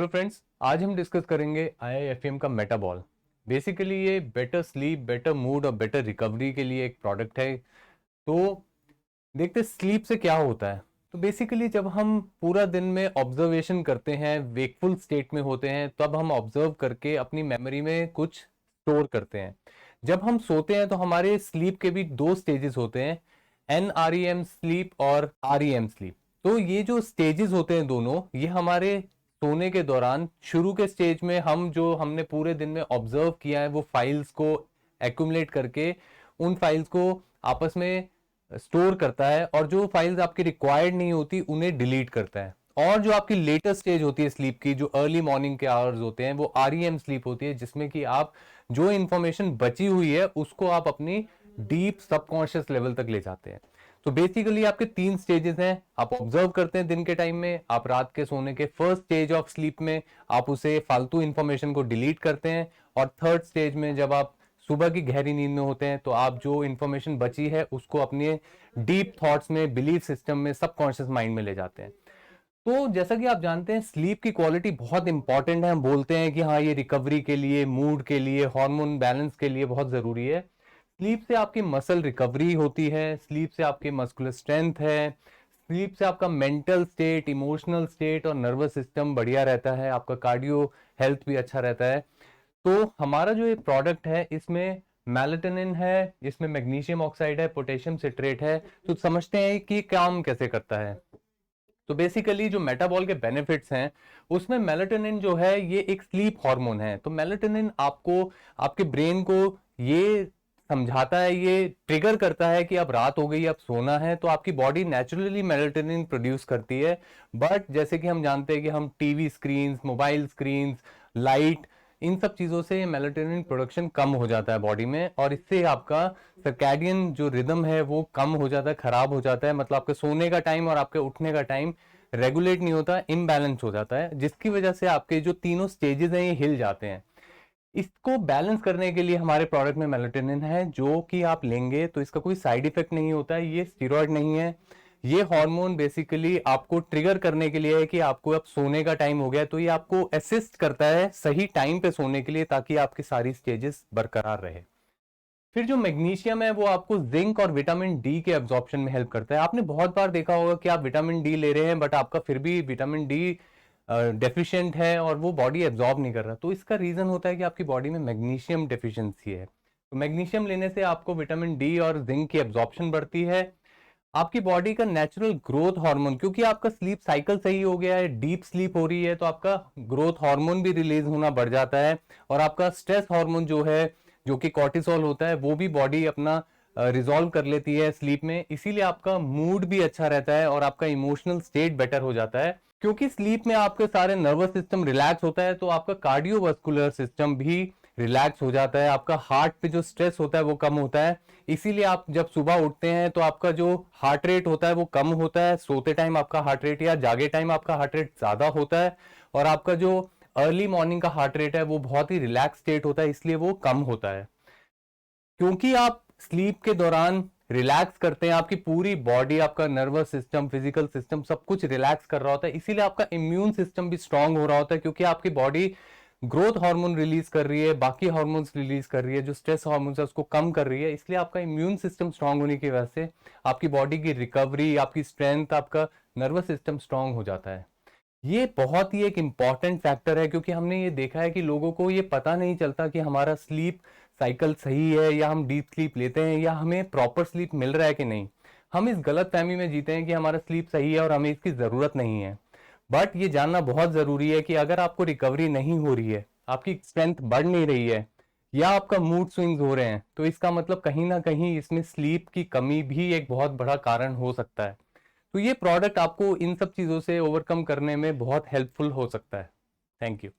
Hello friends, आज हम discuss करेंगे IIFM का मेटाबॉल। बेसिकली ये बेटर स्लीप, बेटर मूड और बेटर रिकवरी के लिए एक प्रोडक्ट है। तो देखते स्लीप से क्या होता है। तो बेसिकली जब हम पूरा दिन में ऑब्जर्वेशन करते हैं, वेकफुल स्टेट में होते हैं, तब हम ऑब्जर्व करके अपनी मेमोरी में कुछ स्टोर करते हैं। जब हम सोते हैं तो हमारे स्लीप के भी दो स्टेजेस होते हैं, NREM स्लीप और REM स्लीप। तो ये जो स्टेजेस होते हैं दोनों, ये हमारे सोने के दौरान शुरू के स्टेज में हम जो हमने पूरे दिन में ऑब्जर्व किया है वो फाइल्स को एक्यूमुलेट करके उन फाइल्स को आपस में स्टोर करता है, और जो फाइल्स आपकी रिक्वायर्ड नहीं होती उन्हें डिलीट करता है। और जो आपकी लेटेस्ट स्टेज होती है स्लीप की, जो अर्ली मॉर्निंग के आवर्स होते हैं, वो REM स्लीप होती है, जिसमें कि आप जो इंफॉर्मेशन बची हुई है उसको आप अपनी डीप सबकॉन्शियस लेवल तक ले जाते हैं। तो बेसिकली आपके तीन स्टेजेस हैं। आप ऑब्जर्व करते हैं दिन के टाइम में, आप रात के सोने के फर्स्ट स्टेज ऑफ स्लीप में आप उसे फालतू इंफॉर्मेशन को डिलीट करते हैं, और थर्ड स्टेज में जब आप सुबह की गहरी नींद में होते हैं तो आप जो इंफॉर्मेशन बची है उसको अपने डीप थॉट्स में, बिलीफ सिस्टम में, सबकॉन्शियस माइंड में ले जाते हैं। तो जैसा कि आप जानते हैं स्लीप की क्वालिटी बहुत इंपॉर्टेंट है। हम बोलते हैं कि हाँ, ये रिकवरी के लिए, मूड के लिए, हार्मोन बैलेंस के लिए बहुत जरूरी है। स्लीप से आपकी मसल रिकवरी होती है, स्लीप से आपकी मस्कुलर स्ट्रेंथ है, स्लीप से आपका मेंटल स्टेट, इमोशनल स्टेट और नर्वस सिस्टम बढ़िया रहता है, आपका कार्डियो हेल्थ भी अच्छा रहता है। तो हमारा जो ये प्रोडक्ट है इसमें मेलाटोनिन है, इसमें मैग्नीशियम ऑक्साइड है, पोटेशियम सिट्रेट है। तो समझते हैं कि काम कैसे करता है। तो बेसिकली जो मेटाबॉल के बेनिफिट्स हैं उसमें मेलाटोनिन जो है ये एक स्लीप हार्मोन है। तो मेलाटोनिन आपको, आपके ब्रेन को ये समझाता है, ये ट्रिगर करता है कि अब रात हो गई, अब सोना है। तो आपकी बॉडी नेचुरली मेलाटोनिन प्रोड्यूस करती है। बट जैसे कि हम जानते हैं कि हम TV screen, mobile screen, light, इन सब चीजों से मेलाटोनिन प्रोडक्शन कम हो जाता है बॉडी में, और इससे आपका सर्कैडियन जो रिदम है वो कम हो जाता है, खराब हो जाता है। मतलब आपके सोने का टाइम और आपके उठने का टाइम रेगुलेट नहीं होता, इम्बैलेंस हो जाता है, जिसकी वजह से आपके जो तीनों स्टेजेस हैं ये हिल जाते हैं। इसको बैलेंस करने के लिए हमारे प्रोडक्ट में मेलाटोनिन है, जो कि आप लेंगे तो इसका कोई साइड इफेक्ट नहीं होता है। ये स्टेरॉइड नहीं है। ये हार्मोन बेसिकली आपको ट्रिगर करने के लिए है कि आपको अब सोने का टाइम हो गया। तो ये आपको असिस्ट करता है सही टाइम पे सोने के लिए, ताकि आपकी सारी स्टेजेस बरकरार रहे। फिर जो मैग्नीशियम है वो आपको जिंक और विटामिन डी के एब्जॉर्प्शन में हेल्प करता है। आपने बहुत बार देखा होगा कि आप विटामिन डी ले रहे हैं बट आपका फिर भी विटामिन डी डेफिशिएंट है और वो बॉडी एब्जॉर्ब नहीं कर रहा। तो इसका रीजन होता है कि आपकी बॉडी में मैग्नीशियम डेफिशिएंसी है। तो मैग्नीशियम लेने से आपको विटामिन डी और जिंक की एब्जॉर्प्शन बढ़ती है। आपकी बॉडी का नेचुरल ग्रोथ हार्मोन, क्योंकि आपका स्लीप साइकिल सही हो गया है, डीप स्लीप हो रही है, तो आपका ग्रोथ हार्मोन भी रिलीज होना बढ़ जाता है। और आपका स्ट्रेस हार्मोन जो है, जो कि कॉर्टिसोल होता है, वो भी बॉडी अपना रिजॉल्व कर लेती है स्लीप में। इसीलिए आपका मूड भी अच्छा रहता है और आपका इमोशनल स्टेट बेटर हो जाता है। क्योंकि स्लीप में आपके सारे नर्वस सिस्टम रिलैक्स होता है, तो आपका कार्डियोवास्कुलर सिस्टम भी रिलैक्स हो जाता है। आपका हार्ट पे जो स्ट्रेस होता है वो कम होता है। इसीलिए आप जब सुबह उठते हैं तो आपका जो हार्ट रेट होता है वो कम होता है। सोते टाइम आपका हार्ट रेट या जागे टाइम आपका हार्ट रेट ज्यादा होता है, और आपका जो अर्ली मॉर्निंग का हार्ट रेट है वो बहुत ही रिलैक्स स्टेट होता है, इसलिए वो कम होता है। क्योंकि आप स्लीप के दौरान रिलैक्स करते हैं, आपकी पूरी बॉडी, आपका नर्वस सिस्टम, फिजिकल सिस्टम सब कुछ रिलैक्स कर रहा होता है। इसीलिए आपका इम्यून सिस्टम भी स्ट्रांग हो रहा होता है, क्योंकि आपकी बॉडी ग्रोथ हार्मोन रिलीज कर रही है, बाकी हार्मोन्स रिलीज कर रही है, जो स्ट्रेस हार्मोन्स है उसको कम कर रही है। इसलिए आपका इम्यून सिस्टम स्ट्रांग होने की वजह से आपकी बॉडी की रिकवरी, आपकी स्ट्रेंथ, आपका नर्वस सिस्टम स्ट्रांग हो जाता है। ये बहुत ही एक इम्पॉर्टेंट फैक्टर है, क्योंकि हमने ये देखा है कि लोगों को ये पता नहीं चलता कि हमारा स्लीप साइकिल सही है, या हम डीप स्लीप लेते हैं, या हमें प्रॉपर स्लीप मिल रहा है कि नहीं। हम इस गलत फहमी में जीते हैं कि हमारा स्लीप सही है और हमें इसकी ज़रूरत नहीं है। बट ये जानना बहुत ज़रूरी है कि अगर आपको रिकवरी नहीं हो रही है, आपकी स्ट्रेंथ बढ़ नहीं रही है, या आपका मूड स्विंग्स हो रहे हैं, तो इसका मतलब कहीं ना कहीं इसमें स्लीप की कमी भी एक बहुत बड़ा कारण हो सकता है। तो ये प्रोडक्ट आपको इन सब चीज़ों से ओवरकम करने में बहुत हेल्पफुल हो सकता है। Thank you.